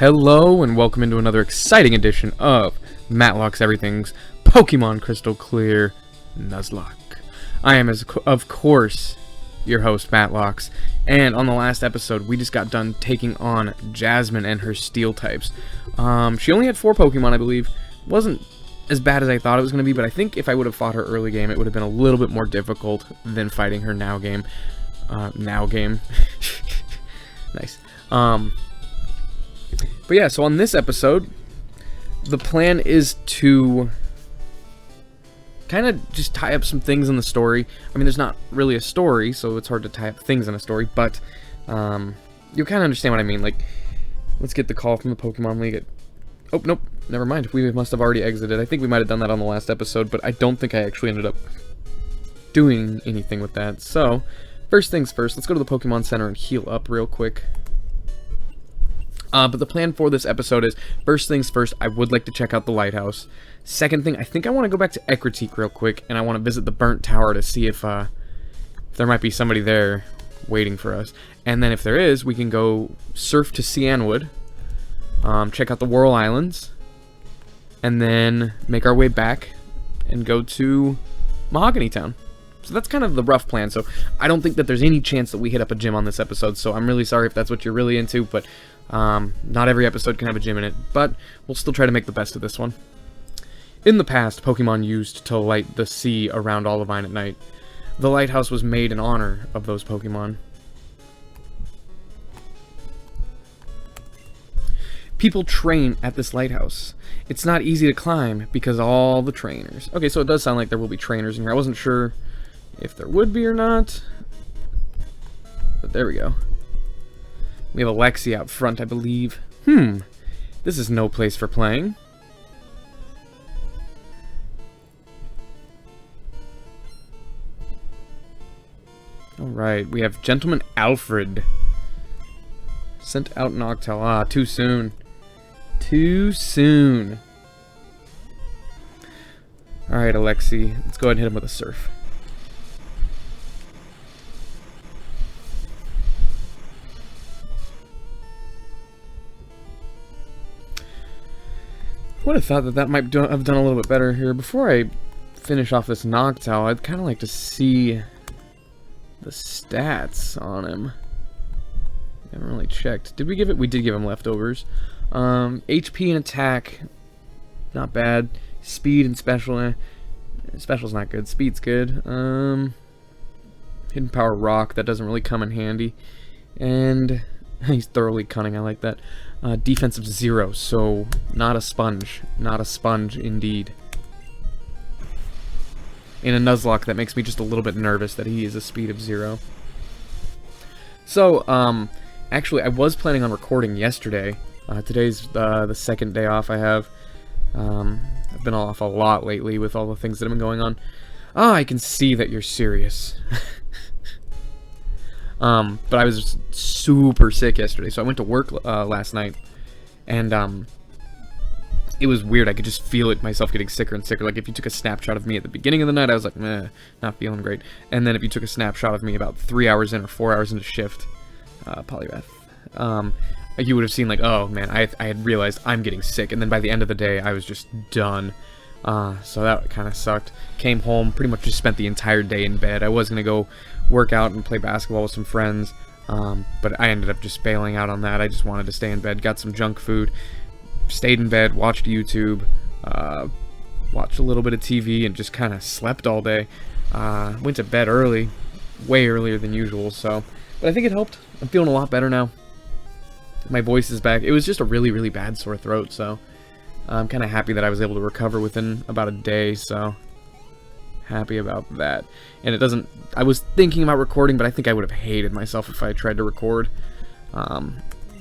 Hello and welcome into another exciting edition of Matlock's Everything's Pokemon Crystal Clear Nuzlocke. I am, of course, your host, Matlock's, and on the last episode, we just got done taking on Jasmine and her Steel types. She only had 4 Pokemon, I believe. Wasn't as bad as I thought it was going to be, but I think if I would have fought her early game, it would have been a little bit more difficult than fighting her now game. Nice. But yeah, so on this episode, the plan is to kind of just tie up some things in the story. I mean, there's not really a story, so it's hard to tie up things in a story, but you'll kind of understand what I mean. Like, let's get the call from the Pokemon League. Oh, nope, never mind. We must have already exited. I think we might have done that on the last episode, but I don't think I actually ended up doing anything with that. So, first things first, let's go to the Pokemon Center and heal up real quick. But the plan for this episode is, first things first, I would like to check out the lighthouse. Second thing, I think I want to go back to Ekritique real quick, and I want to visit the Burnt Tower to see if there might be somebody there waiting for us. And then if there is, we can go surf to Cianwood, check out the Whirl Islands, and then make our way back and go to Mahogany Town. So that's kind of the rough plan. So I don't think that there's any chance that we hit up a gym on this episode, so I'm really sorry if that's what you're really into, but not every episode can have a gym in it, but we'll still try to make the best of this one. In the past, Pokemon used to light the sea around Olivine at night. The lighthouse was made in honor of those Pokemon. People train at this lighthouse. It's not easy to climb because of all the trainers. Okay, so it does sound like there will be trainers in here. I wasn't sure if there would be or not, but there we go. We have Alexi out front, I believe. This is no place for playing. Alright, we have Gentleman Alfred. Sent out Noctowl. Ah, too soon. Too soon. Alright, Alexi. Let's go ahead and hit him with a Surf. I would have thought that might have done a little bit better here. Before I finish off this Noctowl, I'd kind of like to see the stats on him. I haven't really checked. Did we give it? We did give him leftovers. HP and attack, not bad. Speed and special, special's not good. Speed's good. Hidden power rock, that doesn't really come in handy. And he's thoroughly cunning, I like that. Defensive 0, so not a sponge. Not a sponge, indeed. In a Nuzlocke, that makes me just a little bit nervous that he is a speed of 0. So, actually, I was planning on recording yesterday. Today's the second day off I have. I've been off a lot lately with all the things that have been going on. I can see that you're serious. But I was super sick yesterday, so I went to work last night, and it was weird. I could just feel it myself getting sicker and sicker. Like, if you took a snapshot of me at the beginning of the night, I was like, meh, not feeling great. And then if you took a snapshot of me about 3 hours in or 4 hours into shift, polymath, you would have seen, like, oh man, I had realized I'm getting sick, and then by the end of the day, I was just done. So that kind of sucked. Came home, pretty much just spent the entire day in bed. I was going to go work out and play basketball with some friends, but I ended up just bailing out on that. I just wanted to stay in bed, got some junk food, stayed in bed, watched YouTube, watched a little bit of TV, and just kind of slept all day. Went to bed early, way earlier than usual, so, but I think it helped. I'm feeling a lot better now. My voice is back. It was just a really, really bad sore throat, so I'm kind of happy that I was able to recover within about a day, so happy about that. And it doesn't, I was thinking about recording, but I think I would have hated myself if I tried to record.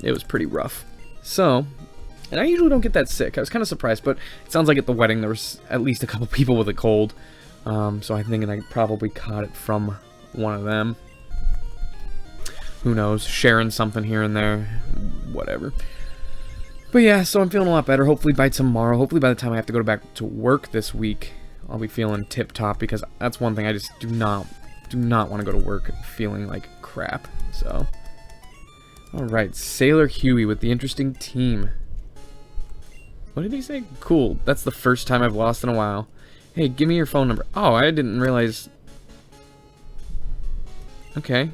It was pretty rough. So, and I usually don't get that sick. I was kind of surprised, but it sounds like at the wedding there was at least a couple people with a cold. So I think I probably caught it from one of them. Who knows, sharing something here and there, whatever. But yeah, so I'm feeling a lot better. Hopefully by tomorrow, hopefully by the time I have to go back to work this week, I'll be feeling tip-top, because that's one thing I just do not want to go to work feeling like crap. So Alright, Sailor Huey with the interesting team. What did he say? Cool. That's the first time I've lost in a while. Hey, give me your phone number. Oh, I didn't realize... Okay.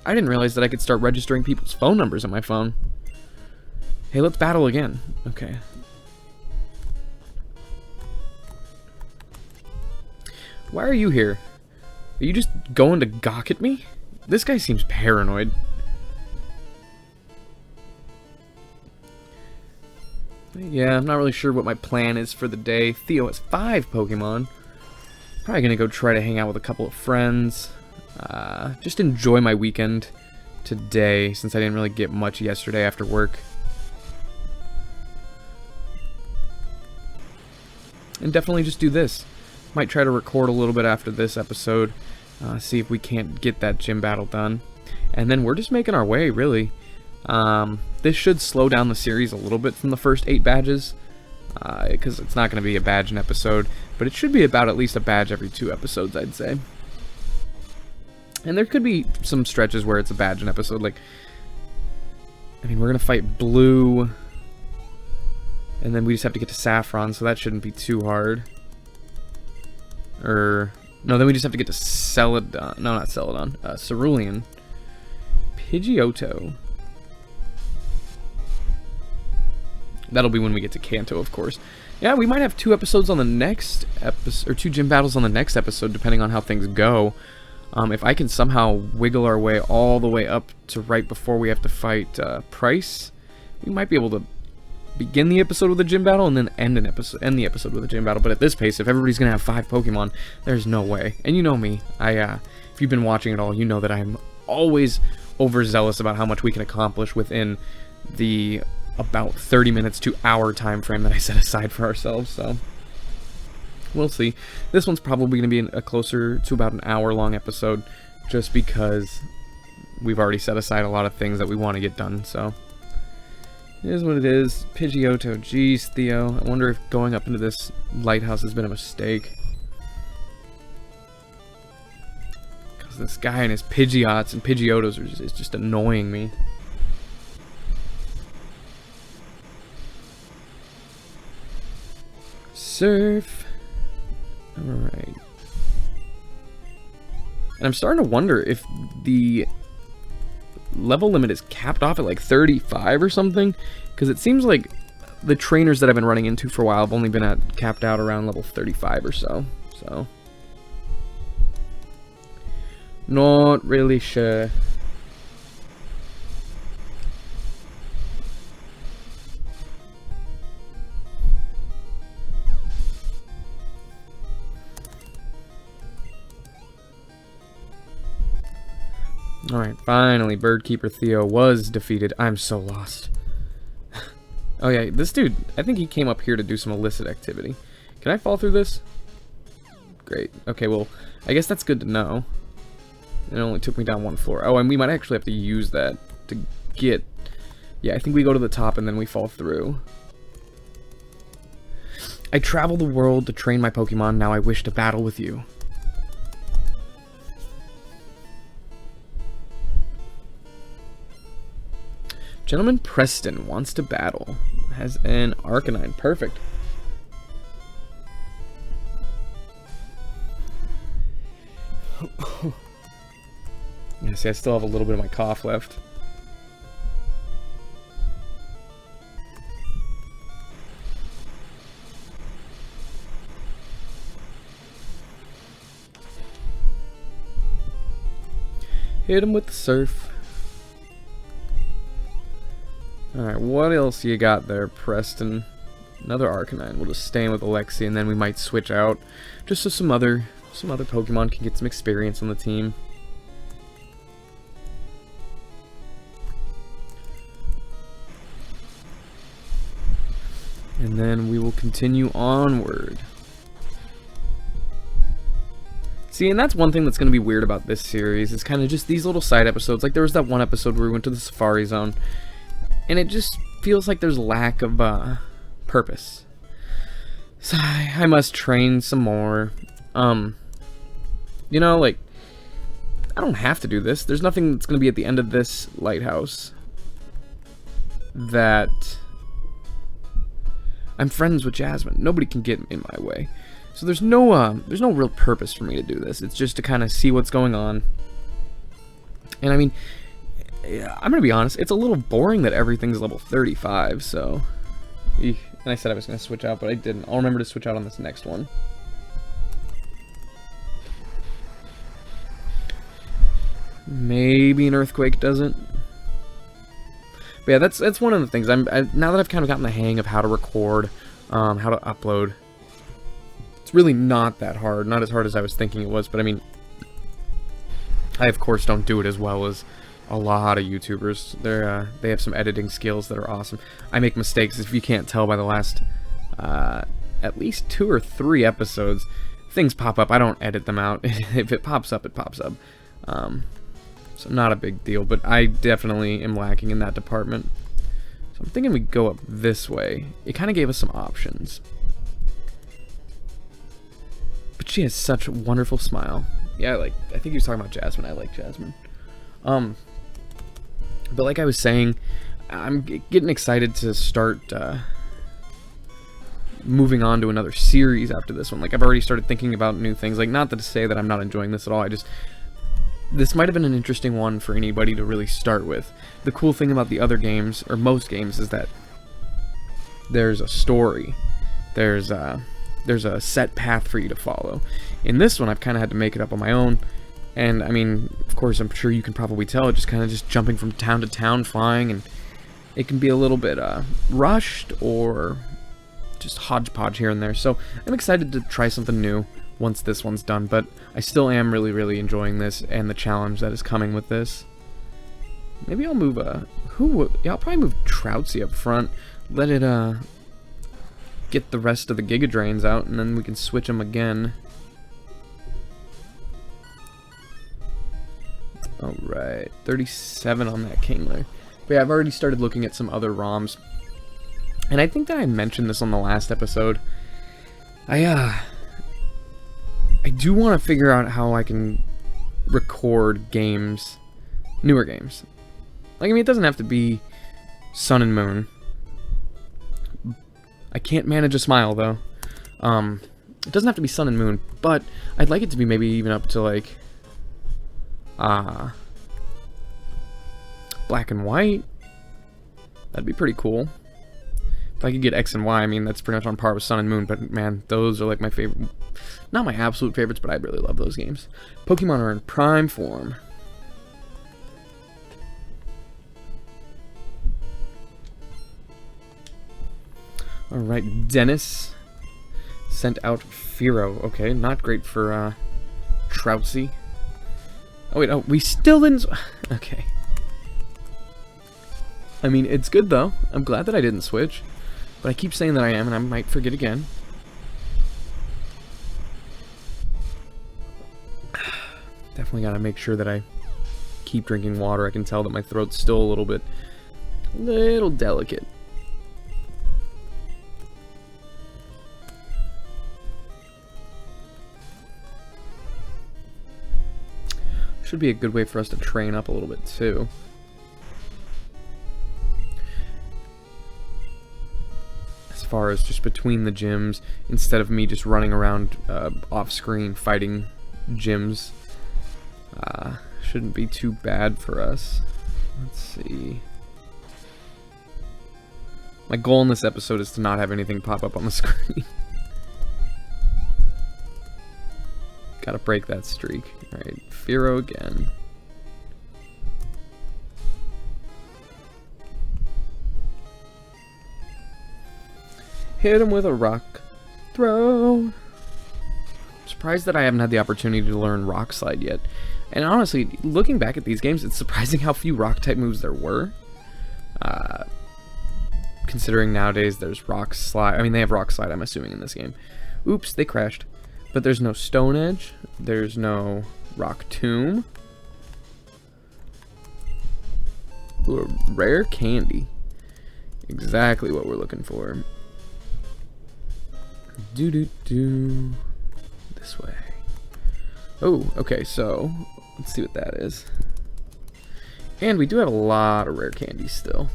I didn't realize that I could start registering people's phone numbers on my phone. Hey, let's battle again. Okay. Why are you here? Are you just going to gawk at me? This guy seems paranoid. Yeah, I'm not really sure what my plan is for the day. Theo has 5 Pokemon. Probably gonna go try to hang out with a couple of friends. Just enjoy my weekend today, since I didn't really get much yesterday after work. And definitely just do this. Might try to record a little bit after this episode. See if we can't get that gym battle done. And then we're just making our way, really. This should slow down the series a little bit from the first 8 badges. Because it's not going to be a badge an episode. But it should be about at least a badge every 2 episodes, I'd say. And there could be some stretches where it's a badge an episode. Like, I mean, we're going to fight Blue. And then we just have to get to Saffron, so that shouldn't be too hard. No, then we just have to get to Celadon. No, not Celadon. Cerulean. Pidgeotto. That'll be when we get to Kanto, of course. Yeah, we might have 2 episodes on the next episode, or 2 gym battles on the next episode, depending on how things go. If I can somehow wiggle our way all the way up to right before we have to fight Price, we might be able to begin the episode with a gym battle and then end the episode with a gym battle. But at this pace, if everybody's gonna have 5 Pokemon, there's no way. And you know me, if you've been watching it all, you know that I'm always overzealous about how much we can accomplish within the about 30 minutes to hour time frame that I set aside for ourselves. So we'll see. This one's probably gonna be a closer to about an hour-long episode, just because we've already set aside a lot of things that we want to get done. So it is what it is. Pidgeotto. Jeez, Theo. I wonder if going up into this lighthouse has been a mistake. Because this guy and his Pidgeots and Pidgeottos is just annoying me. Surf. Alright. And I'm starting to wonder if the level limit is capped off at like 35 or something, because it seems like the trainers that I've been running into for a while have only been capped out around level 35 or so. So not really sure. Alright, finally, Birdkeeper Theo was defeated. I'm so lost. Oh yeah, this dude, I think he came up here to do some illicit activity. Can I fall through this? Great. Okay, well, I guess that's good to know. It only took me down 1 floor. Oh, and we might actually have to use that to get... Yeah, I think we go to the top and then we fall through. I travel the world to train my Pokemon, now I wish to battle with you. Gentleman Preston wants to battle. Has an Arcanine. Perfect. Yeah, see, I still have a little bit of my cough left. Hit him with the surf. Alright, what else you got there, Preston? Another Arcanine. We'll just stay in with Alexi, and then we might switch out, just so some other Pokemon can get some experience on the team. And then we will continue onward. See, and that's one thing that's going to be weird about this series, is kind of just these little side episodes. Like, there was that one episode where we went to the Safari Zone, and it just feels like there's lack of purpose. So I must train some more. You know, like, I don't have to do this. There's nothing that's going to be at the end of this lighthouse. that I'm friends with Jasmine. Nobody can get in my way. So there's no real purpose for me to do this. It's just to kind of see what's going on. And I mean, I'm gonna be honest, it's a little boring that everything's level 35, so... Eek. And I said I was gonna switch out, but I didn't. I'll remember to switch out on this next one. Maybe an earthquake doesn't. But yeah, that's one of the things. Now that I've kind of gotten the hang of how to record, how to upload, it's really not that hard. Not as hard as I was thinking it was, but I mean, I of course don't do it as well as a lot of YouTubers. They have some editing skills that are awesome. I make mistakes, if you can't tell by the last at least 2 or 3 episodes. Things pop up. I don't edit them out. If it pops up, it pops up. So not a big deal, but I definitely am lacking in that department. So I'm thinking we go up this way. It kind of gave us some options. But she has such a wonderful smile. Yeah, I think he was talking about Jasmine. I like Jasmine. But like I was saying, I'm getting excited to start moving on to another series after this one. Like, I've already started thinking about new things. Like, not to say that I'm not enjoying this at all. This might have been an interesting one for anybody to really start with. The cool thing about the other games, or most games, is that there's a story. There's a set path for you to follow. In this one, I've kind of had to make it up on my own. And, I mean, of course, I'm sure you can probably tell, just kind of just jumping from town to town, flying, and it can be a little bit rushed or just hodgepodge here and there. So I'm excited to try something new once this one's done, but I still am really, really enjoying this and the challenge that is coming with this. Maybe I'll move, yeah, I'll probably move Troutsy up front, let it, get the rest of the Giga Drains out, and then we can switch them again. Alright, 37 on that Kingler. But yeah, I've already started looking at some other ROMs, and I think that I mentioned this on the last episode. I do want to figure out how I can record games, newer games. Like, I mean, it doesn't have to be Sun and Moon. I can't manage a smile, though. It doesn't have to be Sun and Moon, but I'd like it to be maybe even up to, like, Black and White. That'd be pretty cool. If I could get X and Y, I mean, that's pretty much on par with Sun and Moon, but man, those are like my favorite. Not my absolute favorites, but I really love those games. Pokemon are in prime form. Alright, Dennis sent out Firo. Okay, not great for Troutsy. Oh wait, we still didn't. Okay. I mean, it's good though. I'm glad that I didn't switch. But I keep saying that I am, and I might forget again. Definitely gotta make sure that I keep drinking water. I can tell that my throat's still a little delicate. Should be a good way for us to train up a little bit too. As far as just between the gyms, instead of me just running around off screen fighting gyms, shouldn't be too bad for us. Let's see. My goal in this episode is to not have anything pop up on the screen. Gotta break that streak. Alright, Firo again. Hit him with a rock throw. I'm surprised that I haven't had the opportunity to learn Rock Slide yet. And honestly, looking back at these games, it's surprising how few rock type moves there were. Considering nowadays there's Rock Slide. I mean, they have Rock Slide, I'm assuming, in this game. Oops, they crashed. But there's no Stone Edge. There's no Rock Tomb. Ooh, a rare candy. Exactly what we're looking for. Do. This way. Oh, okay, so let's see what that is. And we do have a lot of rare candies still.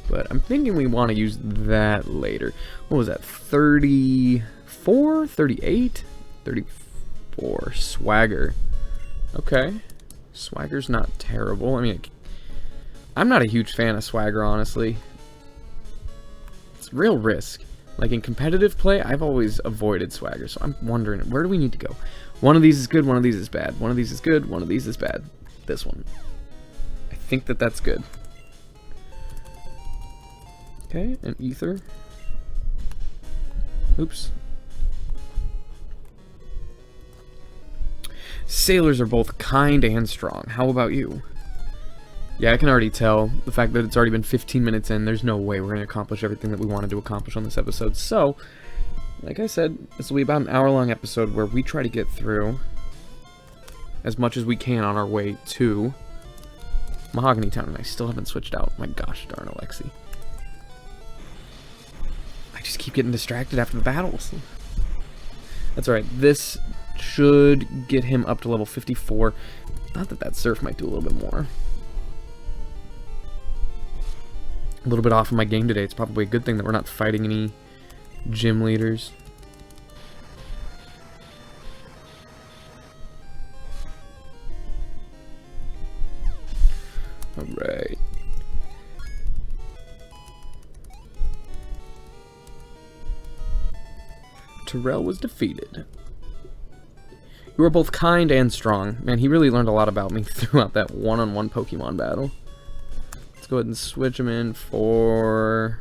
But I'm thinking we want to use that later. What was that? 34? 38? 34. Swagger. Okay. Swagger's not terrible. I mean, I'm not a huge fan of Swagger, honestly. It's real risk. Like, in competitive play, I've always avoided Swagger, so I'm wondering, where do we need to go? One of these is good, one of these is bad. One of these is good, one of these is bad. This one. I think that that's good. Okay, an ether. Oops. Sailors are both kind and strong. How about you? Yeah, I can already tell. The fact that it's already been 15 minutes in, there's no way we're going to accomplish everything that we wanted to accomplish on this episode. So, like I said, this will be about an hour-long episode where we try to get through as much as we can on our way to Mahogany Town. And I still haven't switched out. My gosh darn Alexi. I just keep getting distracted after the battles. That's alright. This should get him up to level 54. Not that that surf might do a little bit more. A little bit off of my game today. It's probably a good thing that we're not fighting any gym leaders. Alright. Terrell was defeated. You are both kind and strong. Man, he really learned a lot about me throughout that one-on-one Pokemon battle. Let's go ahead and switch him in for...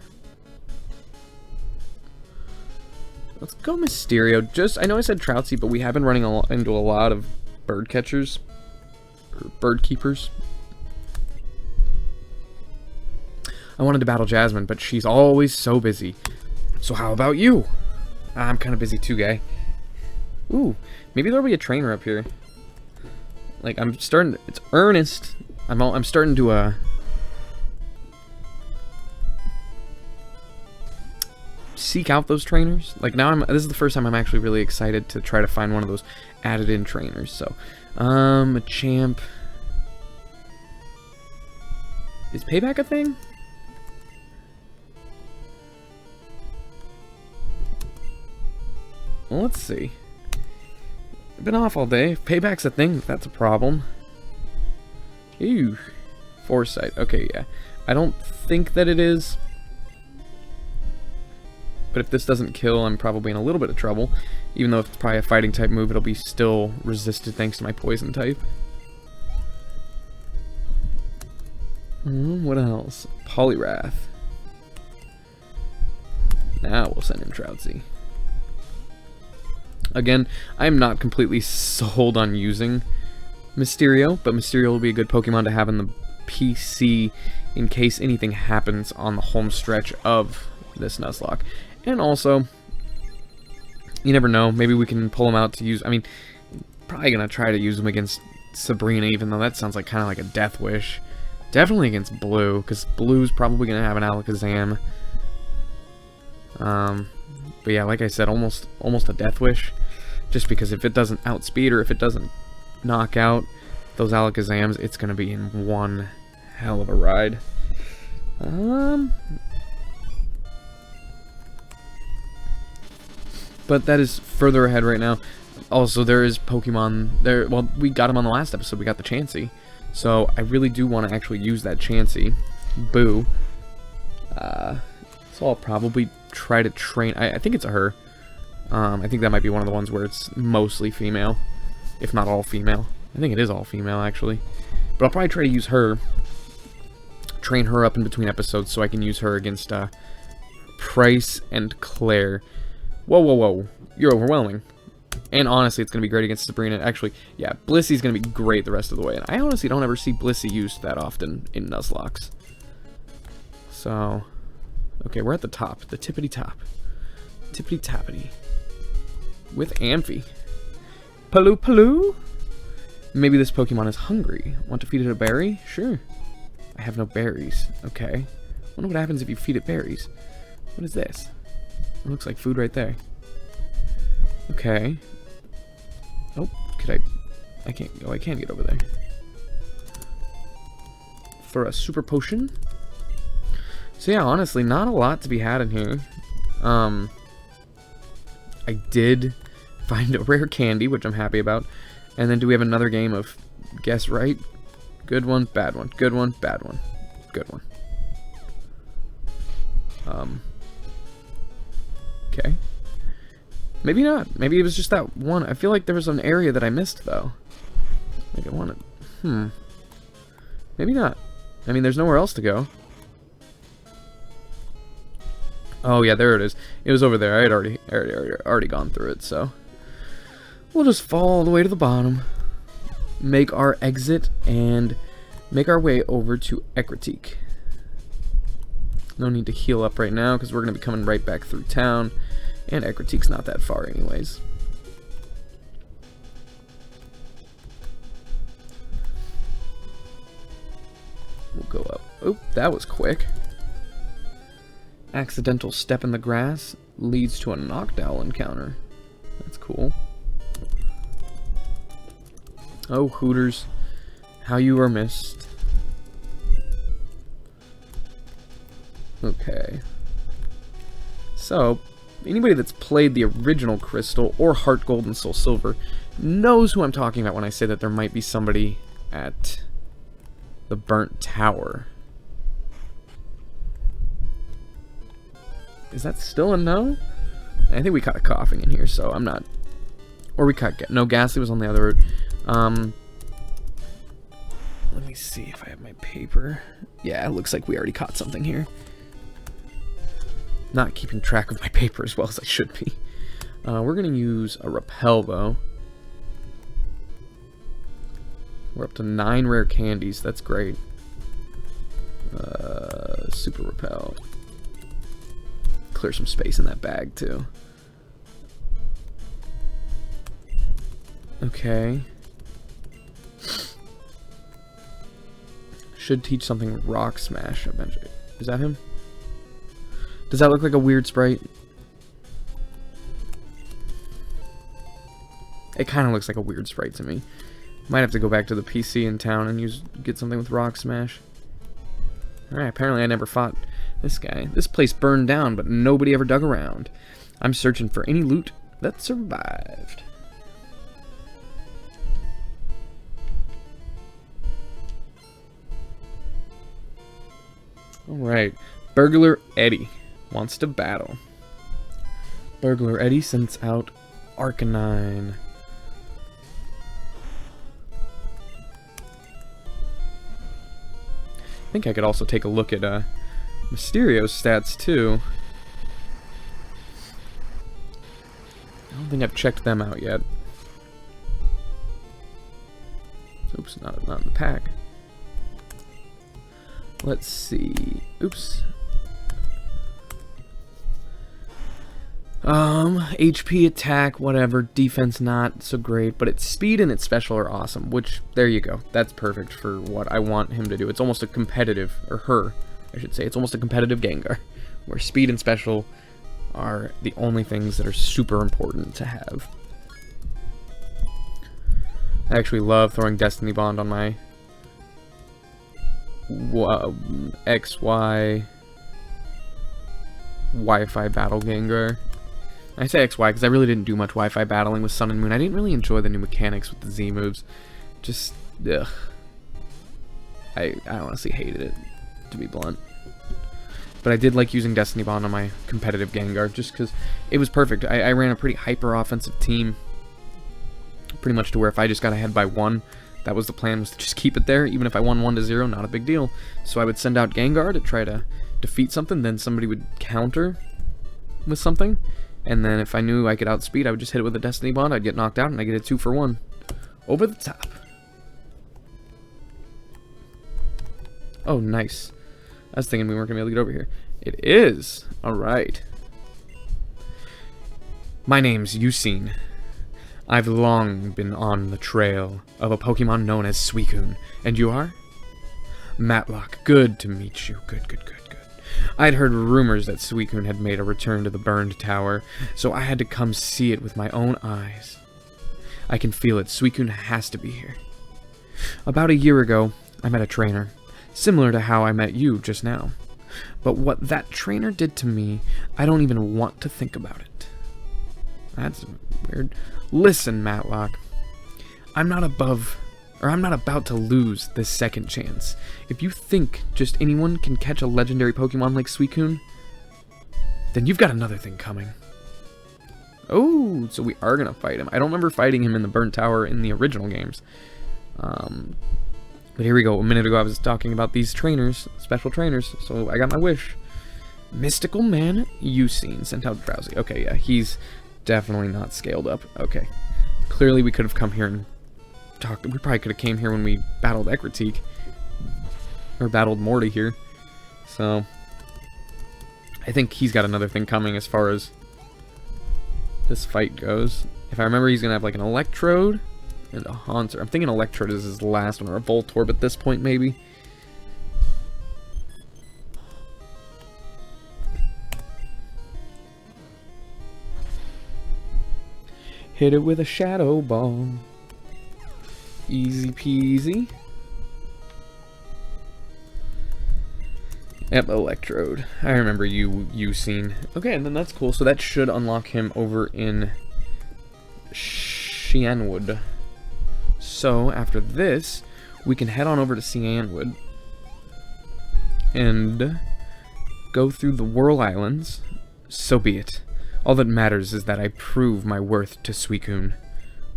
Let's go Mysterio. I know I said Troutsy, but we have been running into a lot of bird catchers. Or bird keepers. I wanted to battle Jasmine, but she's always so busy. So how about you? I'm kind of busy too, guy. Ooh, maybe there'll be a trainer up here. Like, I'm starting... It's Ernest. I'm starting to, seek out those trainers. Like, now this is the first time I'm actually really excited to try to find one of those added-in trainers. So, a champ... Is Payback a thing? Well, let's see. I've been off all day. If Payback's a thing, that's a problem. Ew. Foresight. Okay, yeah. I don't think that it is. But if this doesn't kill, I'm probably in a little bit of trouble. Even though if it's probably a fighting type move, it'll be still resisted thanks to my poison type. What else? Poliwrath. Now we'll send in Troutsy. Again, I'm not completely sold on using Mysterio, but Mysterio will be a good Pokemon to have in the PC in case anything happens on the home stretch of this Nuzlocke. And also, you never know, maybe we can pull him out to use... I mean, probably going to try to use him against Sabrina, even though that sounds like kind of like a death wish. Definitely against Blue, because Blue's probably going to have an Alakazam. But yeah, like I said, almost a death wish. Just because if it doesn't outspeed or if it doesn't knock out those Alakazams, it's going to be in one hell of a ride. But that is further ahead right now. Also, there is Pokemon there. Well, we got him on the last episode. We got the Chansey. So I really do want to actually use that Chansey. Boo. So I'll probably try to train... I think it's a her. I think that might be one of the ones where it's mostly female. If not all female. I think it is all female, actually. But I'll probably try to use her. Train her up in between episodes so I can use her against Price and Claire. Whoa, whoa, whoa. You're overwhelming. And honestly, it's going to be great against Sabrina. Actually, yeah, Blissy's going to be great the rest of the way. And I honestly don't ever see Blissey used that often in Nuzlocke. So... Okay, we're at the top. The tippity top. Tippity tappity. With Amphi. Paloo Paloo? Maybe this Pokemon is hungry. Want to feed it a berry? Sure. I have no berries. Okay. Wonder what happens if you feed it berries. What is this? It looks like food right there. Okay. Oh, I can't... Oh, I can get over there. For a super potion. So yeah, honestly, not a lot to be had in here. I did find a rare candy, which I'm happy about. And then do we have another game of guess right? Good one, bad one. Good one, bad one. Good one. Okay. Maybe not. Maybe it was just that one. I feel like there was an area that I missed, though. Maybe I wanted... Maybe not. I mean, there's nowhere else to go. Oh, yeah, there it is. It was over there. I had already gone through it, so... We'll just fall all the way to the bottom. Make our exit, and make our way over to Ekritique. No need to heal up right now, because we're going to be coming right back through town. And Ekritique's not that far anyways. We'll go up. Oh, that was quick. Accidental step in the grass leads to a knockdown encounter. That's cool. Oh, Hooters. How you are missed. Okay. So, anybody that's played the original Crystal or Heart Gold and Soul Silver knows who I'm talking about when I say that there might be somebody at the Burnt Tower. Is that still a no? I think we caught a coughing in here, so I'm not... Or we caught... No, Ghastly was on the other route. Let me see if I have my paper. Yeah, it looks like we already caught something here. Not keeping track of my paper as well as I should be. We're going to use a Repel, though. We're up to 9 rare candies. That's great. Super Repel. Clear some space in that bag, too. Okay. Should teach something Rock Smash eventually. Is that him? Does that look like a weird sprite? It kind of looks like a weird sprite to me. Might have to go back to the PC in town and get something with Rock Smash. Alright, apparently I never fought this guy. This place burned down, but nobody ever dug around. I'm searching for any loot that survived. Alright, Burglar Eddie wants to battle. Burglar Eddie sends out Arcanine. I think I could also take a look at Mysterio's stats too. I don't think I've checked them out yet. Oops, not in the pack. Let's see. Oops. HP, attack, whatever. Defense not so great, but its speed and its special are awesome, which, there you go. That's perfect for what I want him to do. It's almost a competitive, or her, I should say. It's almost a competitive Gengar, where speed and special are the only things that are super important to have. I actually love throwing Destiny Bond on my XY Wi-Fi battle Gengar. I say XY because I really didn't do much Wi-Fi battling with Sun and Moon. I didn't really enjoy the new mechanics with the Z moves. Just, ugh. I honestly hated it, to be blunt. But I did like using Destiny Bond on my competitive Gengar, just because it was perfect. I ran a pretty hyper-offensive team, pretty much to where if I just got ahead by 1, that was the plan, was to just keep it there. Even if I won 1-0, not a big deal. So I would send out Gengar to try to defeat something, then somebody would counter with something, and then if I knew I could outspeed, I would just hit it with a Destiny Bond, I'd get knocked out, and I get a 2-for-1. Over the top. Oh, nice. I was thinking we weren't going to be able to get over here. It is! Alright. My name's Yusin. I've long been on the trail of a Pokemon known as Suicune. And you are? Matlock, good to meet you. Good. I'd heard rumors that Suicune had made a return to the burned tower, so I had to come see it with my own eyes. I can feel it. Suicune has to be here. About a year ago, I met a trainer, similar to how I met you just now. But what that trainer did to me, I don't even want to think about it. That's weird. Listen, Matlock. I'm not about to lose this second chance. If you think just anyone can catch a legendary Pokemon like Suicune, then you've got another thing coming. Oh, so we are gonna fight him. I don't remember fighting him in the Burnt Tower in the original games. But here we go. A minute ago I was talking about these trainers, special trainers, so I got my wish. Mystical Man Eusine sent out Drowsy. Okay, yeah, he's definitely not scaled up. Okay. Clearly we could have come here and talked. We probably could have came here when we battled Ekritique. Or battled Morty here. So I think he's got another thing coming as far as this fight goes. If I remember, he's going to have like an Electrode and a Haunter. I'm thinking Electrode is his last one, or a Voltorb at this point, maybe. Hit it with a Shadow Ball. Easy peasy. Yep, Electrode. I remember you seen. Okay, and then that's cool. So that should unlock him over in Cianwood. So after this, we can head on over to Cianwood and go through the Whirl Islands. So be it. All that matters is that I prove my worth to Suicune.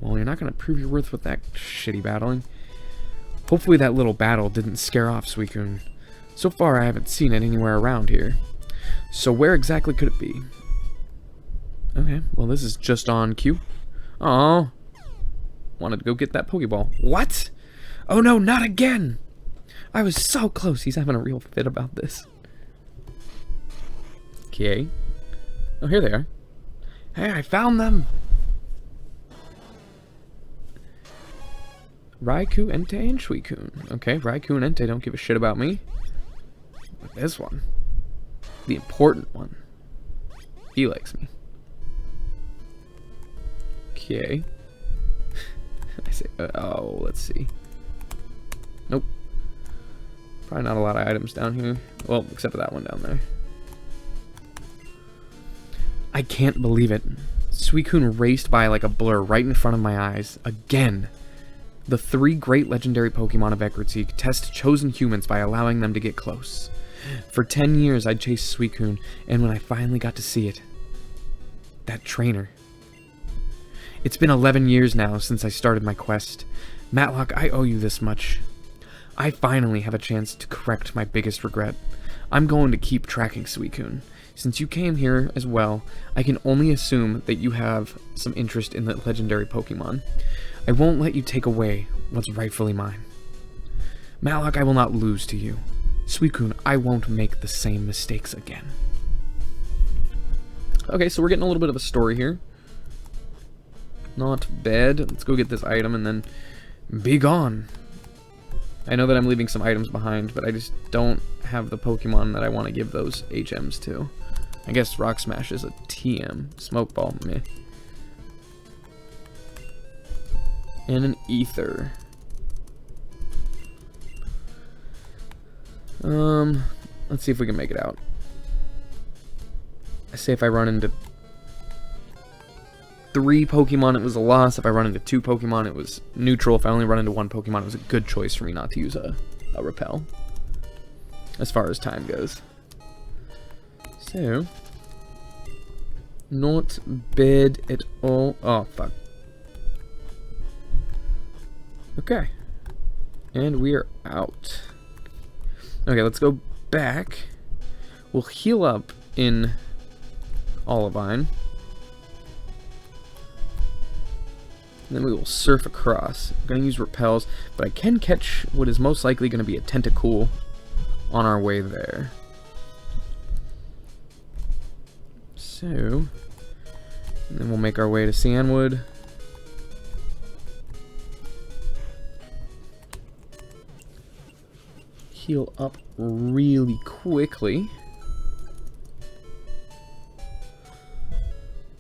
Well, you're not going to prove your worth with that shitty battling. Hopefully that little battle didn't scare off Suicune. So far, I haven't seen it anywhere around here. So where exactly could it be? Okay, well this is just on cue. Oh, wanted to go get that Pokeball. What? Oh no, not again! I was so close. He's having a real fit about this. Okay. Oh, here they are. Hey, I found them! Raikou, Entei, and Suicune. Okay, Raikou and Entei don't give a shit about me. But this one, the important one, he likes me. Okay. I say, oh, let's see. Nope. Probably not a lot of items down here. Well, except for that one down there. I can't believe it. Suicune raced by like a blur right in front of my eyes. Again. The 3 great legendary Pokemon of Ekritique test chosen humans by allowing them to get close. For 10 years I'd chased Suicune, and when I finally got to see it, that trainer. It's been 11 years now since I started my quest. Matlock, I owe you this much. I finally have a chance to correct my biggest regret. I'm going to keep tracking Suicune. Since you came here as well, I can only assume that you have some interest in the legendary Pokemon. I won't let you take away what's rightfully mine. Matlock, I will not lose to you. Suicune, I won't make the same mistakes again. Okay, so we're getting a little bit of a story here. Not bad. Let's go get this item and then be gone. I know that I'm leaving some items behind, but I just don't have the Pokemon that I want to give those HMs to. I guess Rock Smash is a TM. Smoke Ball, meh. And an Ether. Let's see if we can make it out. I say if I run into 3 Pokemon, it was a loss. If I run into 2 Pokemon, it was neutral. If I only run into 1 Pokemon, it was a good choice for me not to use a Repel. As far as time goes. So, not bad at all. Oh, fuck. Okay. And we are out. Okay, let's go back. We'll heal up in Olivine. And then we will surf across. I'm going to use Repels, but I can catch what is most likely going to be a Tentacool on our way there. So, and then we'll make our way to Cianwood. Heal up really quickly.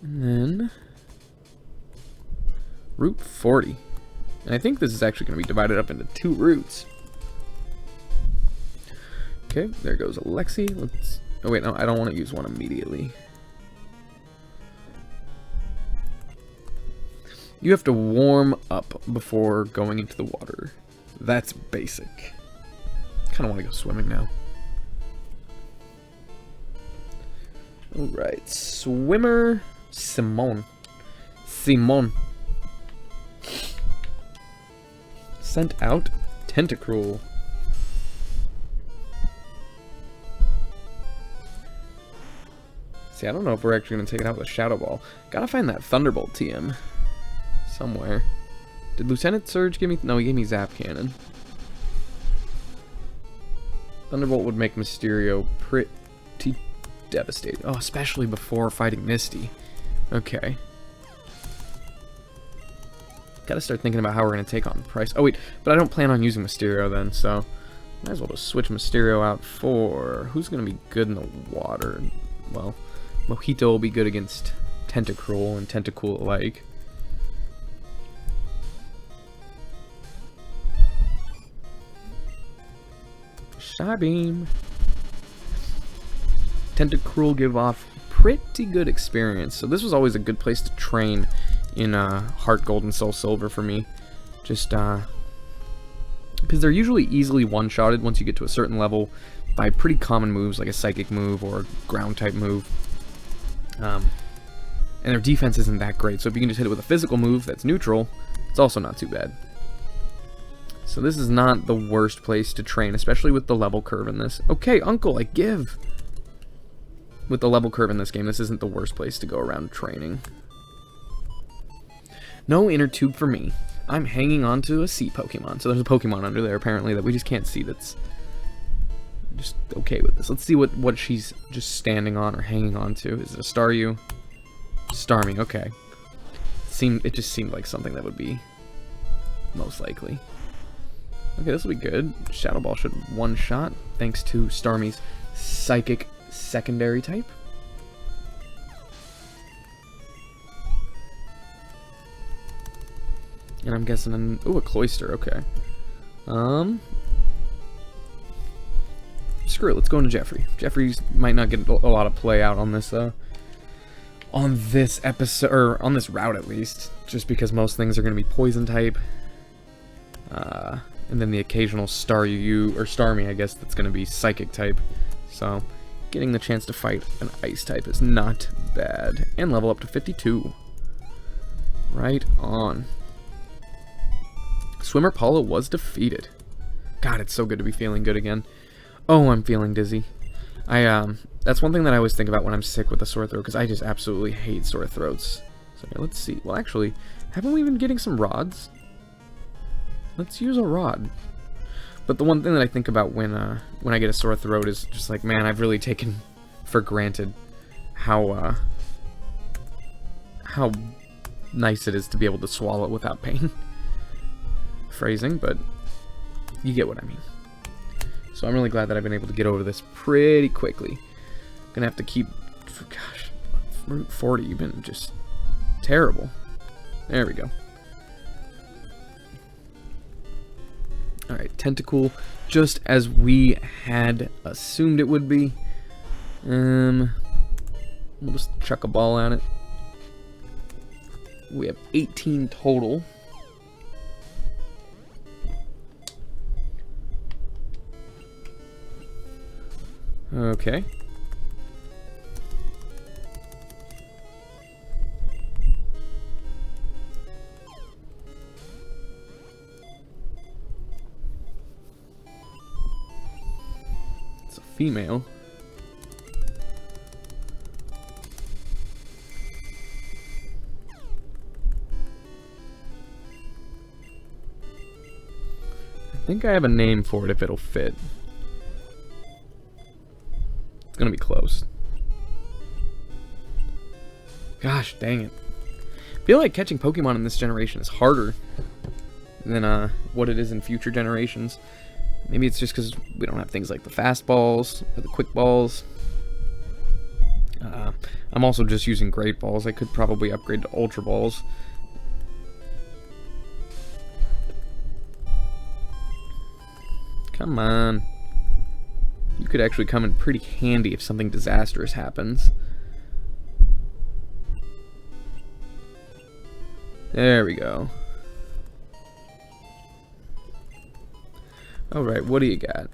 And then Route 40. And I think this is actually going to be divided up into 2 routes. Okay, there goes Alexi. Let's... Oh wait, no, I don't want to use one immediately. You have to warm up before going into the water. That's basic. Kind of want to go swimming now. Alright, swimmer Simone. Sent out Tentacruel. See, I don't know if we're actually going to take it out with a Shadow Ball. Gotta find that Thunderbolt TM somewhere. Did Lieutenant Surge give me... No, he gave me Zap Cannon. Thunderbolt would make Mysterio pretty devastating. Oh, especially before fighting Misty. Okay. Gotta start thinking about how we're going to take on Price. Oh, wait, but I don't plan on using Mysterio then, so... Might as well just switch Mysterio out for... Who's going to be good in the water? Well, Mojito will be good against Tentacruel and Tentacool alike. Psybeam. Tentacruel give off pretty good experience, so this was always a good place to train in Heart Gold and Soul Silver for me. Just because they're usually easily one-shotted once you get to a certain level by pretty common moves like a Psychic move or a Ground type move. And their defense isn't that great, so if you can just hit it with a physical move that's neutral, it's also not too bad. So this is not the worst place to train, especially with the level curve in this. Okay, Uncle, I give! With the level curve in this game, this isn't the worst place to go around training. No inner tube for me. I'm hanging on to a sea Pokemon. So there's a Pokemon under there, apparently, that we just can't see that's just okay with this. Let's see what she's just standing on or hanging on to. Is it a Staryu? Starmie, okay. It just seemed like something that would be most likely. Okay, this will be good. Shadow Ball should one-shot, thanks to Starmie's Psychic secondary type. And I'm guessing ooh, a Cloyster, okay. Screw it, let's go into Jeffrey. Jeffrey's might not get a lot of play out on this episode, or on this route at least, just because most things are going to be poison type. And then the occasional Staryu, or Starmie, I guess, that's going to be Psychic type. So, getting the chance to fight an Ice type is not bad. And level up to 52. Right on. Swimmer Paula was defeated. God, it's so good to be feeling good again. Oh, I'm feeling dizzy. That's one thing that I always think about when I'm sick with a sore throat, because I just absolutely hate sore throats. So, let's see. Well, actually, haven't we been getting some rods? Let's use a rod. But the one thing that I think about when I get a sore throat is just like, man, I've really taken for granted how nice it is to be able to swallow without pain. Phrasing, but you get what I mean. So I'm really glad that I've been able to get over this pretty quickly. Gonna have to keep, gosh, Route 40, you've been just terrible. There we go. Alright, Tentacool, just as we had assumed it would be. We'll just chuck a ball at it. We have 18 total. Okay. It's a female. I think I have a name for it if it'll fit. It's gonna be close. Gosh, dang it. I feel like catching Pokemon in this generation is harder than what it is in future generations. Maybe it's just because we don't have things like the fast balls or the quick balls. I'm also just using great balls. I could probably upgrade to ultra balls. Come on. You could actually come in pretty handy if something disastrous happens. There we go. Alright, what do you got?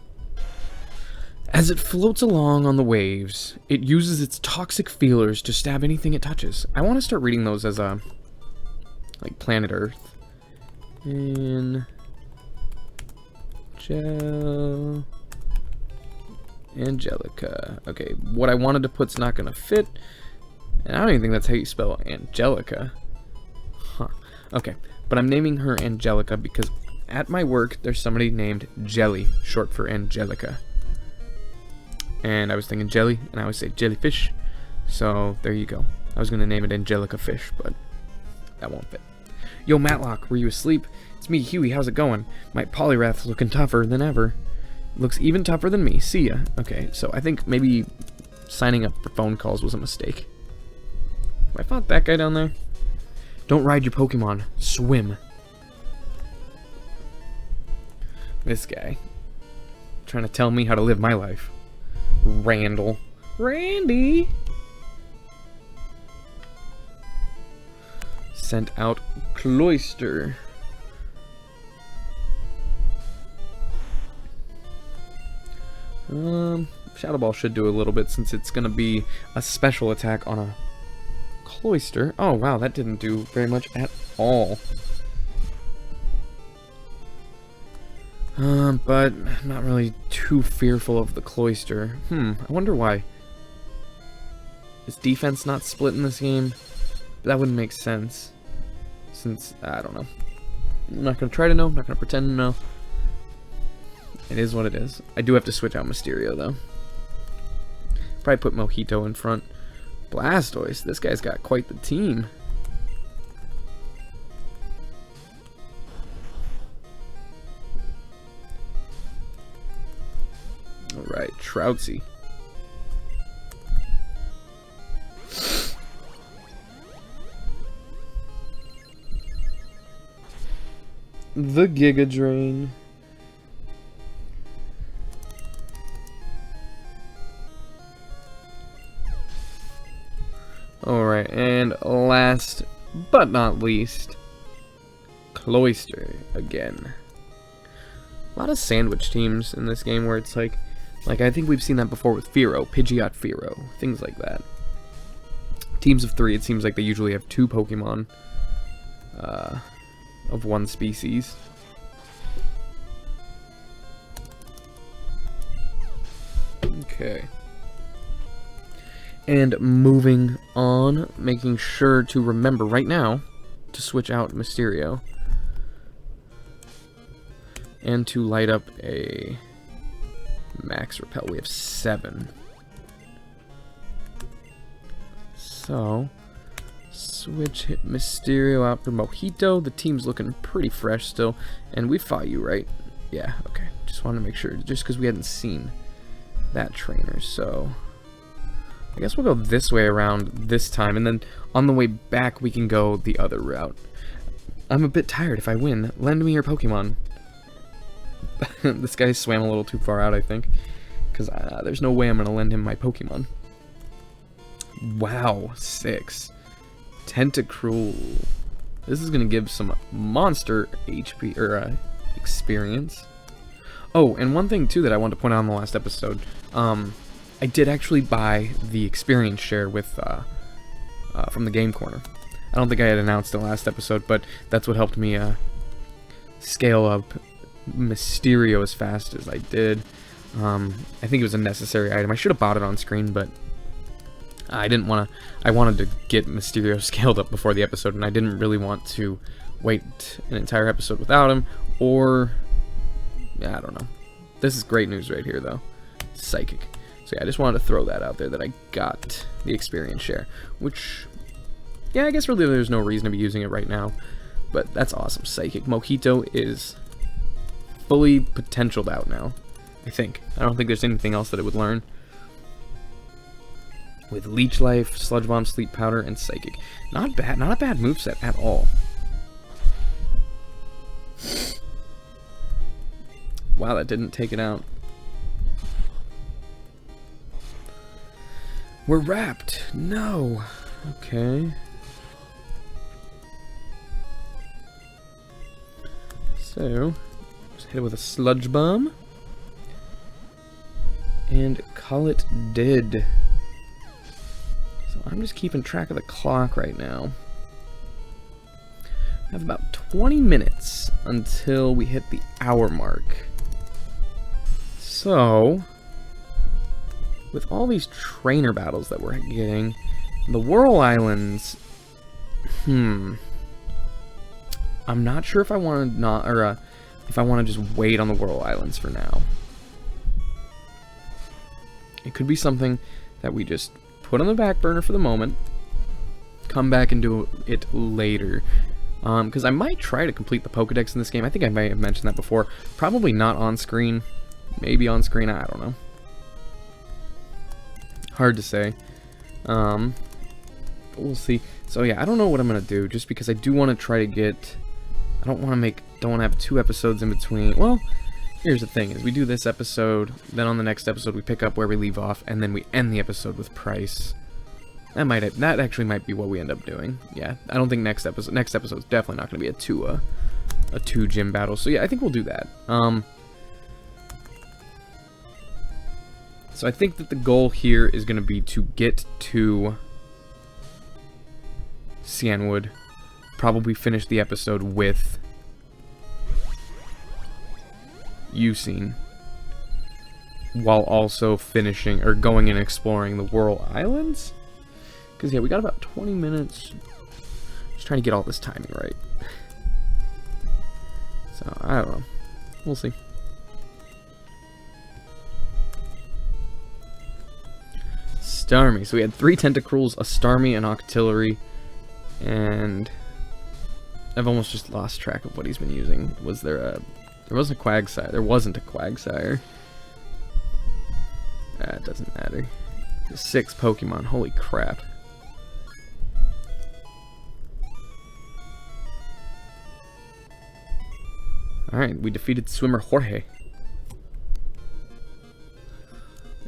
As it floats along on the waves, it uses its toxic feelers to stab anything it touches. I want to start reading those as a... like planet Earth. Angelica. Okay, what I wanted to put's not gonna fit. And I don't even think that's how you spell Angelica. Huh. Okay, but I'm naming her Angelica because at my work there's somebody named Jelly, short for Angelica. And I was thinking jelly, and I always say jellyfish. So there you go. I was gonna name it Angelica Fish, but that won't fit. Yo, Matlock, were you asleep? It's me, Huey. How's it going? My polyrath's looking tougher than ever. Looks even tougher than me. See ya. Okay, so I think maybe signing up for phone calls was a mistake. Have I fought that guy down there? Don't ride your Pokemon. Swim. This guy. Trying to tell me how to live my life. Randall. Randy! Sent out Cloyster. Shadow Ball should do a little bit since it's gonna be a special attack on a Cloyster. Oh wow, that didn't do very much at all. But I'm not really too fearful of the Cloyster. I wonder why. Is defense not split in this game? That wouldn't make sense. Since, I don't know. I'm not gonna try to know, I'm not gonna pretend to know. It is what it is. I do have to switch out Mysterio, though. Probably put Mojito in front. Blastoise, this guy's got quite the team. Alright, Troutsy. The Giga Drain. Alright, and last but not least, Cloyster again. A lot of sandwich teams in this game where it's like I think we've seen that before with Fearow, Pidgeot Fearow, things like that. Teams of 3, it seems like they usually have 2 Pokemon of one species. Okay. And moving on, making sure to remember right now to switch out Mysterio. And to light up a Max Repel. We have 7. So, switch hit Mysterio out for Mojito. The team's looking pretty fresh still. And we fought you, right? Yeah, okay. Just wanted to make sure, just because we hadn't seen that trainer, so... I guess we'll go this way around this time, and then on the way back we can go the other route. I'm a bit tired. If I win, lend me your Pokemon. This guy swam a little too far out, I think, because there's no way I'm going to lend him my Pokemon. Wow, 6. Tentacruel. This is going to give some monster HP, or experience. Oh, and one thing, too, that I wanted to point out in the last episode, I did actually buy the experience share with from the Game Corner. I don't think I had announced it last episode, but that's what helped me scale up Mysterio as fast as I did. I think it was a necessary item. I should have bought it on screen, but I didn't want to. I wanted to get Mysterio scaled up before the episode, and I didn't really want to wait an entire episode without him, or... yeah, I don't know. This is great news right here, though. Psychic. So yeah, I just wanted to throw that out there, that I got the experience share, which, yeah, I guess really there's no reason to be using it right now, but that's awesome. Psychic. Mojito is fully potentialed out now, I think. I don't think there's anything else that it would learn. With Leech Life, Sludge Bomb, Sleep Powder, and Psychic. Not bad, not a bad moveset at all. Wow, that didn't take it out. We're wrapped. No. Okay. So, just hit it with a sludge bomb. And call it dead. So I'm just keeping track of the clock right now. I have about 20 minutes until we hit the hour mark. So, with all these trainer battles that we're getting, the Whirl Islands, I'm not sure if I want to if I want to just wait on the Whirl Islands for now. It could be something that we just put on the back burner for the moment, come back and do it later. Because I might try to complete the Pokedex in this game. I think I may have mentioned that before. Probably not on screen. Maybe on screen, I don't know. Hard to say. But we'll see. So yeah, I don't know what I'm going to do, just because I do want to try to get... I don't want to have 2 episodes in between. Well, here's the thing, is we do this episode, then on the next episode we pick up where we leave off, and then we end the episode with Price. That actually might be what we end up doing. Yeah, I don't think next episode's definitely not going to be a 2 gym battle. So yeah, I think we'll do that. So I think that the goal here is going to be to get to Cianwood, probably finish the episode with Usine, while also finishing or going and exploring the Whirl Islands. Because yeah, we got about 20 minutes. Just trying to get all this timing right. So I don't know. We'll see. Starmie. So we had 3 Tentacruels, a Starmie, an Octillery, and I've almost just lost track of what he's been using. Was there a... There wasn't a Quagsire. There wasn't a Quagsire. It doesn't matter. There's 6 Pokemon. Holy crap. Alright, we defeated swimmer Jorge.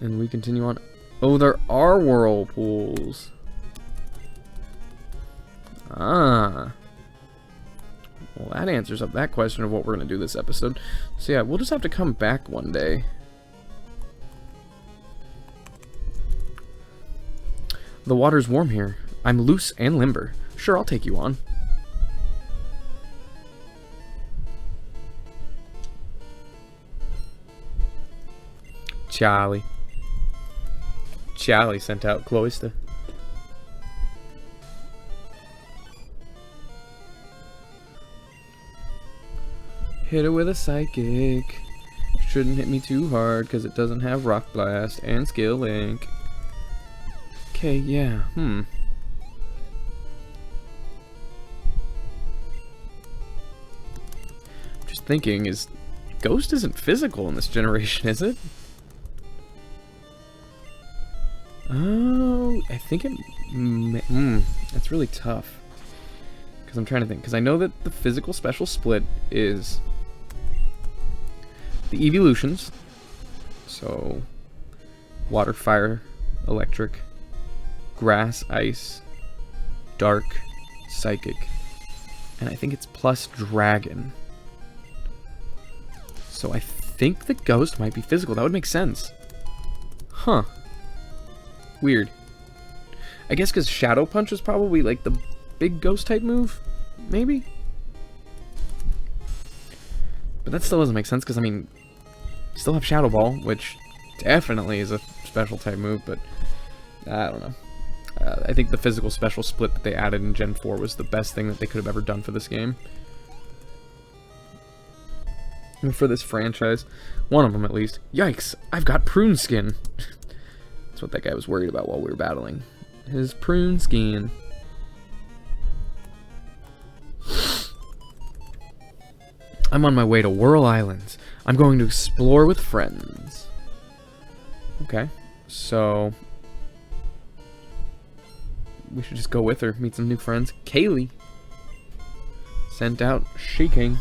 And we continue on. Oh, there are whirlpools. Ah. Well, that answers up that question of what we're going to do this episode. So yeah, we'll just have to come back one day. The water's warm here. I'm loose and limber. Sure, I'll take you on. Charlie sent out Cloyster. Hit it with a Psychic. Shouldn't hit me too hard because it doesn't have Rock Blast and Skill Link. Okay, yeah, Just thinking, Ghost isn't physical in this generation, is it? Oh, I think it... that's really tough. Because I'm trying to think. Because I know that the physical special split is the evolutions. So, water, fire, electric, grass, ice, dark, psychic. And I think it's plus dragon. So I think the Ghost might be physical. That would make sense. Huh. Weird. I guess because Shadow Punch is probably like the big Ghost type move? Maybe? But that still doesn't make sense because, I mean, you still have Shadow Ball, which definitely is a special type move, but I don't know. I think the physical special split that they added in Gen 4 was the best thing that they could have ever done for this game. And for this franchise. One of them, at least. Yikes! I've got prune skin! That's what that guy was worried about while we were battling. His prune skin. I'm on my way to Whirl Islands. I'm going to explore with friends. Okay, so we should just go with her, meet some new friends. Kaylee sent out shaking.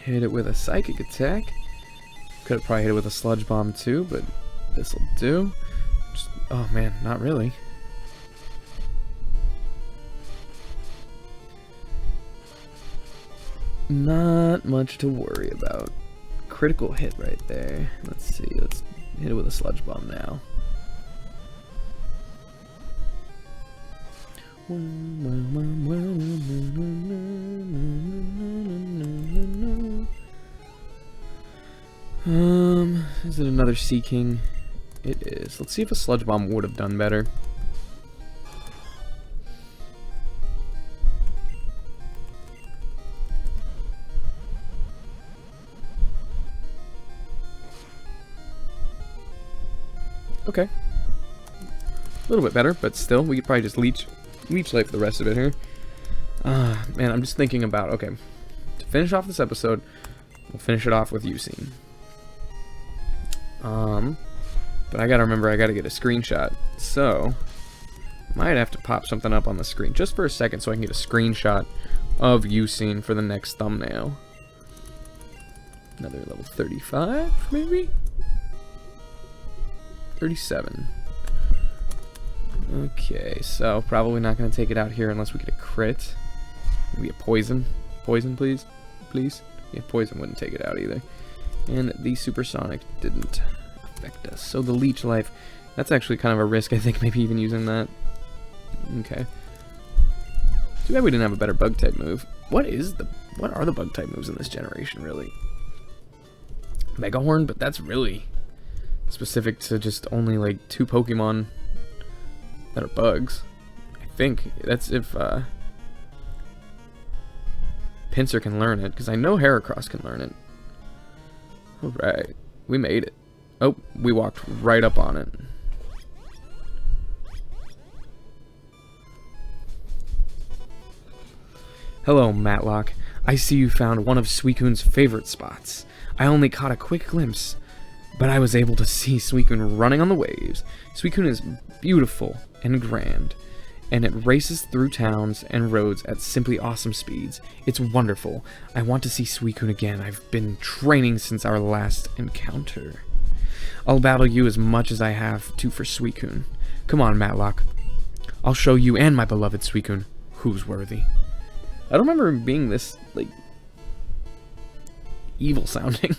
Hit it with a psychic attack. Could have probably hit it with a sludge bomb too, but this'll do. Just, oh man, not really. Not much to worry about. Critical hit right there. Let's see, let's hit it with a sludge bomb now. Is it another Sea King? It is. Let's see if a sludge bomb would have done better. Okay. A little bit better, but still, we could probably just leech life the rest of it here. Man, I'm just thinking about, okay, to finish off this episode, we'll finish it off with Yusin. But I gotta remember, I gotta get a screenshot, so might have to pop something up on the screen just for a second so I can get a screenshot of Yusin for the next thumbnail. Another level 35, maybe? 37. Okay, so probably not going to take it out here unless we get a crit. Maybe a poison. Poison, please. Please. Yeah, poison wouldn't take it out either. And the supersonic didn't affect us. So the leech life, that's actually kind of a risk, I think, maybe even using that. Okay. Too bad we didn't have a better bug type move. What are the bug type moves in this generation, really? Mega Horn, but that's really specific to just only like 2 Pokemon that are bugs. I think that's if Pinsir can learn it, because I know Heracross can learn it. Alright, we made it. Oh, we walked right up on it. Hello, Matlock. I see you found one of Suicune's favorite spots. I only caught a quick glimpse, but I was able to see Suicune running on the waves. Suicune is beautiful and grand, and it races through towns and roads at simply awesome speeds. It's wonderful. I want to see Suicune again. I've been training since our last encounter. I'll battle you as much as I have to for Suicune. Come on, Matlock. I'll show you and my beloved Suicune who's worthy. I don't remember him being this, like, evil sounding.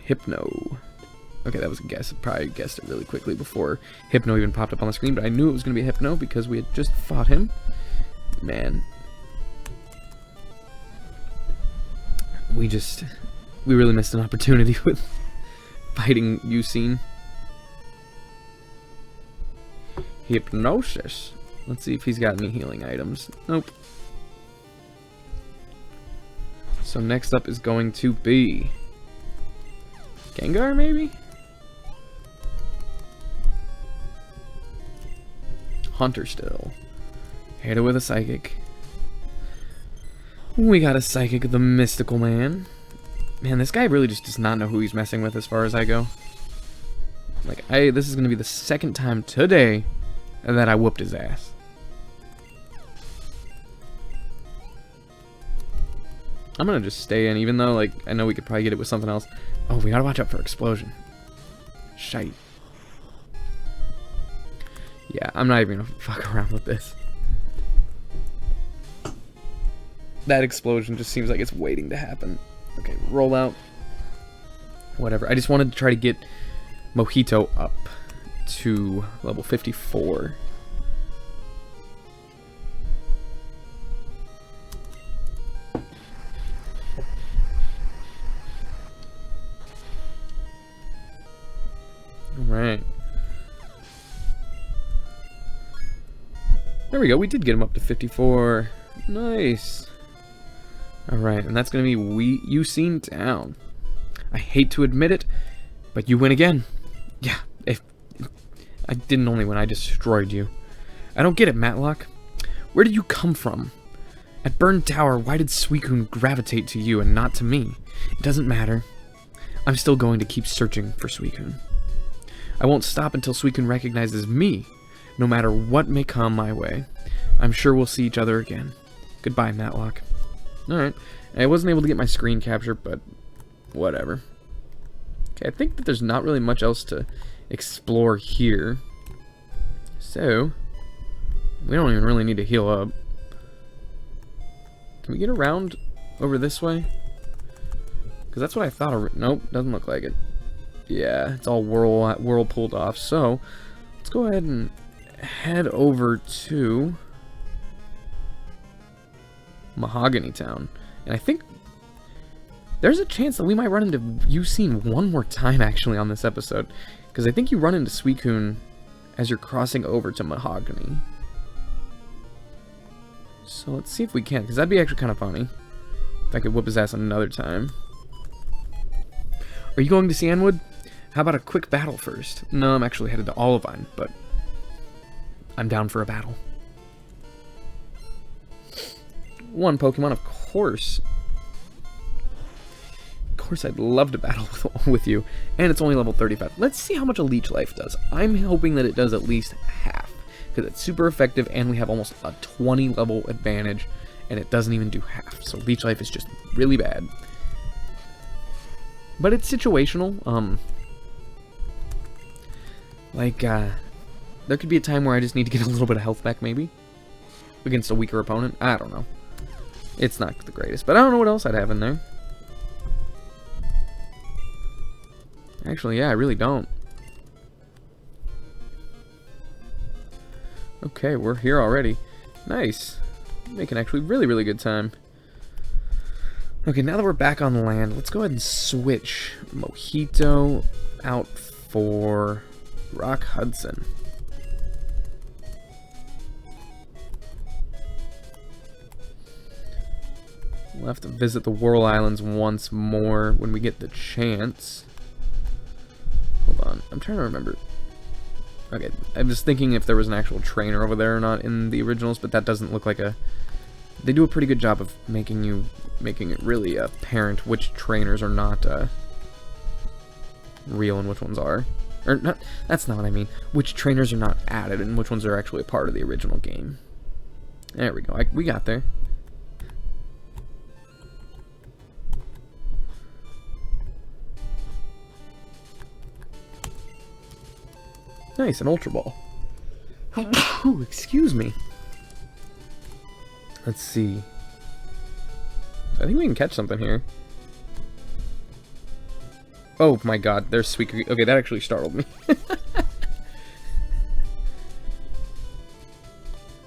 Hypno. Okay, that was a guess. I probably guessed it really quickly before Hypno even popped up on the screen, but I knew it was going to be Hypno because we had just fought him. Man. We really missed an opportunity with fighting Yusin. Hypnosis. Let's see if he's got any healing items. Nope. So next up is going to be Gengar, maybe? Hunter still. Hit it with a Psychic. We got a Psychic of the Mystical Man. Man, this guy really just does not know who he's messing with as far as I go. Like, this is going to be the second time today that I whooped his ass. I'm gonna just stay in, even though, like, I know we could probably get it with something else. Oh, we gotta watch out for Explosion. Shite. Yeah, I'm not even gonna fuck around with this. That Explosion just seems like it's waiting to happen. Okay, roll out. Whatever. I just wanted to try to get Mojito up to level 54. Alright. There we go, we did get him up to 54. Nice. Alright, and that's going to be Yusin down. I hate to admit it, but you win again. Yeah, I didn't only win, I destroyed you. I don't get it, Matlock. Where did you come from? At Burn Tower, why did Suicune gravitate to you and not to me? It doesn't matter. I'm still going to keep searching for Suicune. I won't stop until Suicune recognizes me, no matter what may come my way. I'm sure we'll see each other again. Goodbye, Matlock. Alright. I wasn't able to get my screen capture, but whatever. Okay, I think that there's not really much else to explore here. So, we don't even really need to heal up. Can we get around over this way? Because that's what I thought. Nope, doesn't look like it. Yeah, it's all whirlpooled off. So, let's go ahead and head over to Mahogany Town. And I think there's a chance that we might run into Yusin one more time, actually, on this episode. Because I think you run into Suicune as you're crossing over to Mahogany. So let's see if we can, because that'd be actually kind of funny. If I could whip his ass another time. Are you going to Cianwood? How about a quick battle first? No, I'm actually headed to Olivine, but I'm down for a battle. One Pokemon, of course. Of course, I'd love to battle with you. And it's only level 35. Let's see how much a Leech Life does. I'm hoping that it does at least half, because it's super effective, and we have almost a 20 level advantage, and it doesn't even do half. So Leech Life is just really bad. But it's situational. There could be a time where I just need to get a little bit of health back, maybe, against a weaker opponent. I don't know. It's not the greatest, but I don't know what else I'd have in there. Actually, yeah, I really don't. Okay, we're here already. Nice. Making actually really good time. Okay, now that we're back on land, let's go ahead and switch Mojito out for Rock Hudson. We'll have to visit the Whirl Islands once more when we get the chance. Hold on, I'm trying to remember. Okay, I'm just thinking if there was an actual trainer over there or not in the originals, but that doesn't look like a... They do a pretty good job of making it really apparent which trainers are not real and which ones are. Or not, that's not what I mean. Which trainers are not added and which ones are actually a part of the original game. There we go. We got there. Nice, an Ultra Ball. Oh, excuse me. Let's see. I think we can catch something here. Oh my god, there's Suicune. Okay, that actually startled me.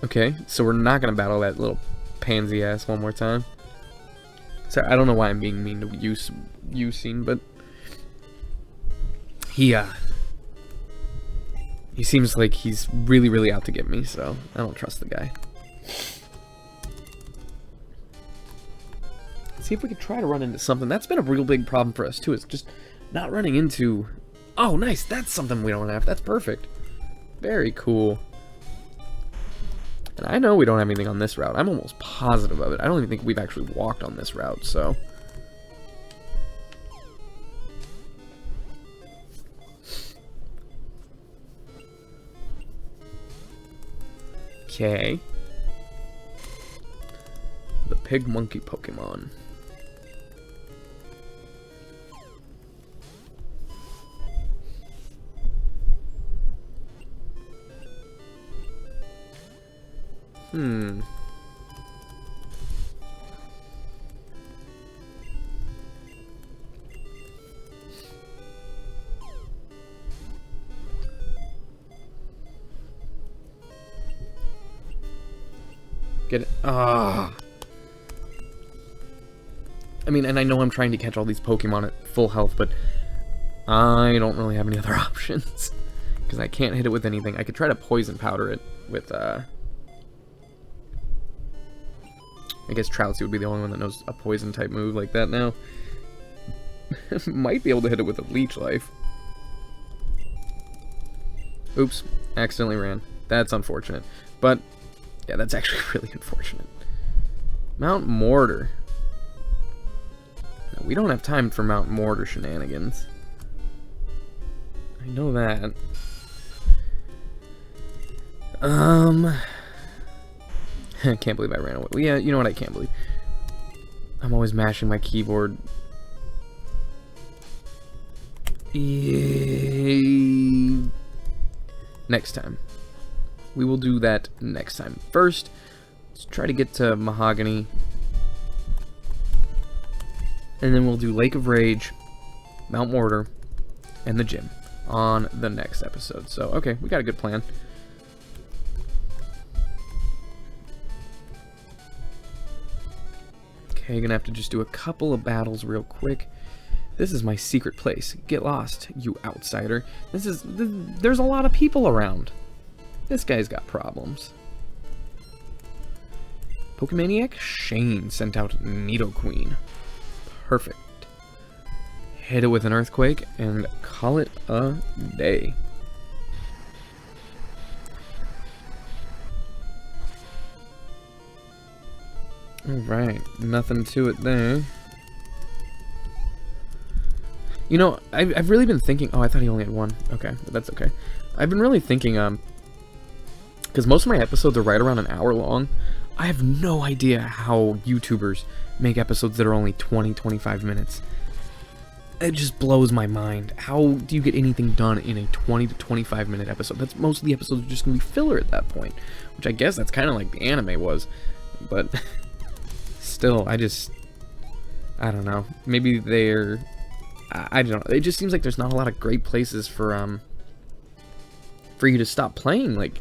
Okay, so we're not gonna battle that little pansy ass one more time. Sorry, I don't know why I'm being mean to Yusin, but he seems like he's really out to get me, so I don't trust the guy. Let's see if we could try to run into something. That's been a real big problem for us too. It's just not running into... Oh, nice! That's something we don't have. That's perfect. Very cool. And I know we don't have anything on this route. I'm almost positive of it. I don't even think we've actually walked on this route, so... Okay. The Pig Monkey Pokemon. Get it. Ah. I mean, and I know I'm trying to catch all these Pokemon at full health, but I don't really have any other options. Because I can't hit it with anything. I could try to poison powder it with, I guess Troutsy would be the only one that knows a poison type move like that now. Might be able to hit it with a Leech Life. Oops, accidentally ran. That's unfortunate. But, yeah, that's actually really unfortunate. Mount Mortar. No, we don't have time for Mount Mortar shenanigans. I know that. I can't believe I ran away. Well, yeah, you know what I can't believe? I'm always mashing my keyboard. Next time. We will do that next time. First, let's try to get to Mahogany. And then we'll do Lake of Rage, Mount Mortar, and the gym on the next episode. So, okay, we got a good plan. Okay, gonna have to just do a couple of battles real quick. This is my secret place. Get lost, you outsider. There's a lot of people around. This guy's got problems. Pokemaniac Shane sent out Nidoqueen. Perfect. Hit it with an earthquake and call it a day. Alright, nothing to it there. You know, I've really been thinking... Oh, I thought he only had one. Okay, but that's okay. I've been really thinking, because most of my episodes are right around an hour long. I have no idea how YouTubers make episodes that are only 20-25 minutes. It just blows my mind. How do you get anything done in a 20 to 25 minute episode? That's most of the episodes are just going to be filler at that point. Which I guess that's kind of like the anime was. But still, I don't know. Maybe they're... I don't know. It just seems like there's not a lot of great places for you to stop playing. Like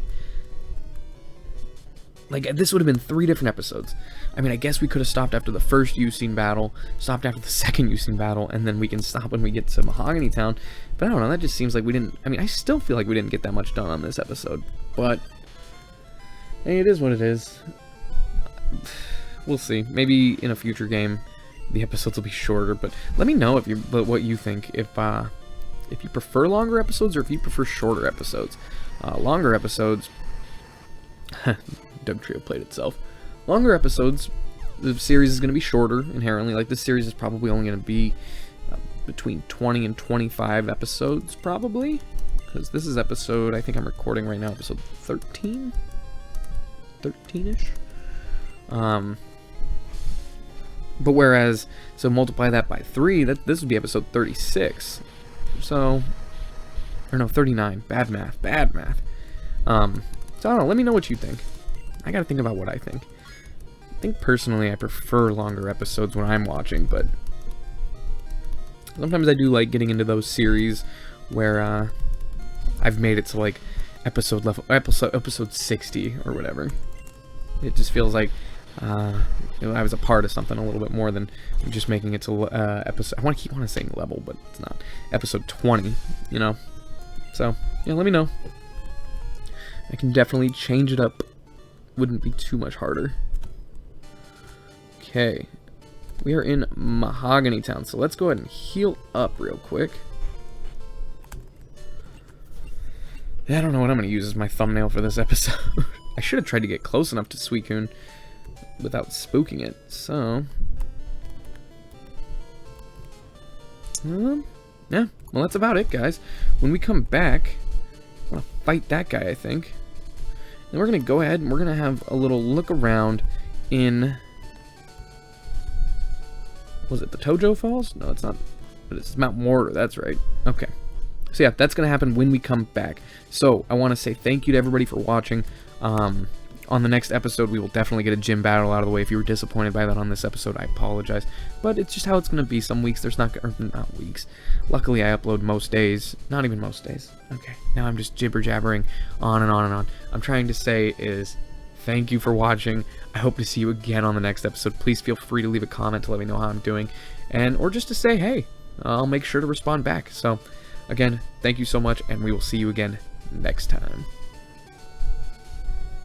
this would have been 3 different episodes. I mean, I guess we could have stopped after the first Ucine battle, stopped after the second Ucine battle, and then we can stop when we get to Mahogany Town. But I don't know, that just seems like we didn't... I mean, I still feel like we didn't get that much done on this episode. But, hey, it is what it is. We'll see. Maybe in a future game, the episodes will be shorter. But let me know what you think. If you prefer longer episodes or if you prefer shorter episodes. Longer episodes... Dugtrio played itself. Longer episodes, the series is going to be shorter inherently. Like, this series is probably only going to be between 20 and 25 episodes, probably. Because this is episode, I think I'm recording right now, episode 13? 13-ish? But whereas, so multiply that by 3, this would be episode 36. So, or no, 39. Bad math. So I don't know, let me know what you think. I gotta think about what I think. I think personally I prefer longer episodes when I'm watching, but sometimes I do like getting into those series where I've made it to like episode 60 or whatever. It just feels like I was a part of something a little bit more than just making it to episode... I keep saying level, but it's not. Episode 20, you know? So, yeah, let me know. I can definitely change it up. Wouldn't be too much harder. Okay. We are in Mahogany Town, so let's go ahead and heal up real quick. I don't know what I'm going to use as my thumbnail for this episode. I should have tried to get close enough to Suicune without spooking it, so... yeah, well that's about it, guys. When we come back, I want to fight that guy, I think. And we're going to go ahead and we're going to have a little look around in... Was it the Tojo Falls? No, it's not. But it's Mount Mortar, that's right. Okay. So yeah, that's going to happen when we come back. So, I want to say thank you to everybody for watching. On the next episode, we will definitely get a gym battle out of the way. If you were disappointed by that on this episode, I apologize. But it's just how it's going to be. Some weeks there's not weeks. Luckily, I upload most days. Not even most days. Okay, now I'm just jibber-jabbering on and on and on. I'm trying to say is thank you for watching. I hope to see you again on the next episode. Please feel free to leave a comment to let me know how I'm doing. Or just to say, hey, I'll make sure to respond back. So, again, thank you so much, and we will see you again next time.